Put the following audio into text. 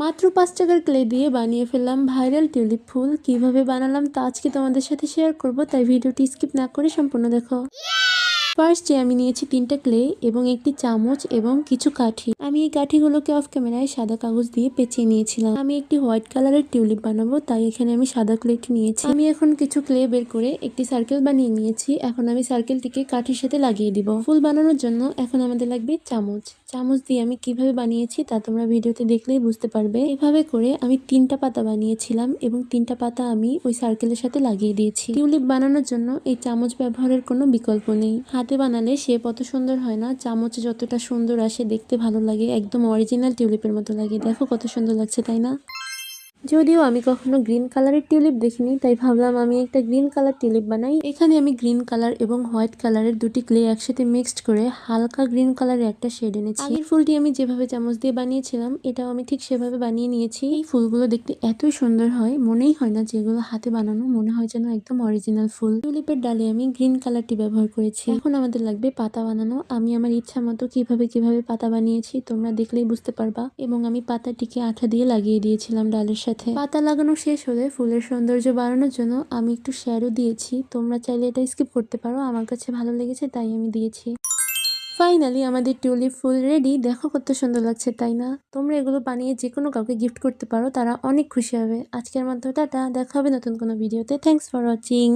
মাত্র 5 টাকার ক্লে দিয়ে বানিয়ে ফেললাম ভাইরাল টিউলিপ ফুল। কিভাবে বানালাম তা আজকে তোমাদের সাথে শেয়ার করব, তাই ভিডিওটি স্কিপ না করে সম্পূর্ণ দেখো। ফার্স্টে আমি নিয়েছি 3টা ক্লে এবং একটি চামচ এবং কিছু কাঠি। আমি এই কাঠিগুলোকে অফ ক্যামেরায় সাদা কাগজ দিয়ে পেঁচিয়ে নিয়েছিলাম। আমি একটি হোয়াইট কালারের টিউলিপ বানাবো, তাই এখানে আমি সাদা ক্লেটি নিয়েছি। আমি এখন কিছু ক্লে বের করে একটি সার্কেল বানিয়ে নিয়েছি। এখন আমি সার্কেলটিকে কাঠির সাথে লাগিয়ে দিব। ফুল বানানোর জন্য এখন আমাদের লাগবে চামচ। চামচ দিয়ে আমি কিভাবে বানিয়েছি তা তোমরা ভিডিওতে দেখলেই বুঝতে পারবে। এভাবে করে আমি 3টা পাতা বানিয়েছিলাম এবং 3টা পাতা আমি ওই সার্কেলের সাথে লাগিয়ে দিয়েছি। টিউলিপ বানানোর জন্য এই চামচ ব্যবহারের কোনো বিকল্প নেই। হাতে বানালে শেপ অত সুন্দর হয় না, চামচে যতটা সুন্দর আসে, দেখতে ভালো লাগে, একদম অরিজিনাল টিউলিপের মতো লাগে। দেখো কত সুন্দর লাগছে, তাই না? যদিও আমি কখনো গ্রিন কালারের টিউলিপ দেখিনি, তাই ভাবলাম আমি একটা গ্রিন কালার টিউলিপ বানাই। এখানে আমি গ্রিন কালার এবং হোয়াইট কালারের দুটি ক্লে একসাথে মিক্সড করে হালকা গ্রিন কালারের একটা শেড এনেছি। আগের ফুলটি আমি যেভাবে চামচ দিয়ে বানিয়েছিলাম, এটাও আমি ঠিক সেভাবে বানিয়ে নিয়েছি। এই ফুলগুলো দেখতে এতই সুন্দর হয়, মনেই হয় না যেগুলো হাতে বানানো, মনে হয় যেন একদম অরিজিনাল ফুল। টিউলিপের ডালে আমি গ্রিন কালারটি ব্যবহার করেছি। এখন আমাদের লাগবে পাতা বানানো। আমি আমার ইচ্ছা মতো কিভাবে পাতা বানিয়েছি তোমরা দেখলেই বুঝতে পারবা। এবং আমি পাতাটিকে আঠা দিয়ে লাগিয়ে দিয়েছিলাম ডালের সাথে। পাতা লাগানো শেষ হলে ফুলের সৌন্দর্য বাড়ানোর জন্য আমি একটু শ্যাডো দিয়েছি। তোমরা চাইলে এটা স্কিপ করতে পারো, আমার কাছে ভালো লেগেছে তাই আমি দিয়েছি। ফাইনালি আমাদের টিউলিপ ফুল রেডি। দেখো কত সুন্দর লাগছে, তাই না? তোমরা এগুলো বানিয়ে যে কোনো কাউকে গিফট করতে পারো, তারা অনেক খুশি হবে। আজকের মতো টাটা, দেখা হবে নতুন কোনো ভিডিওতে। Thanks for watching.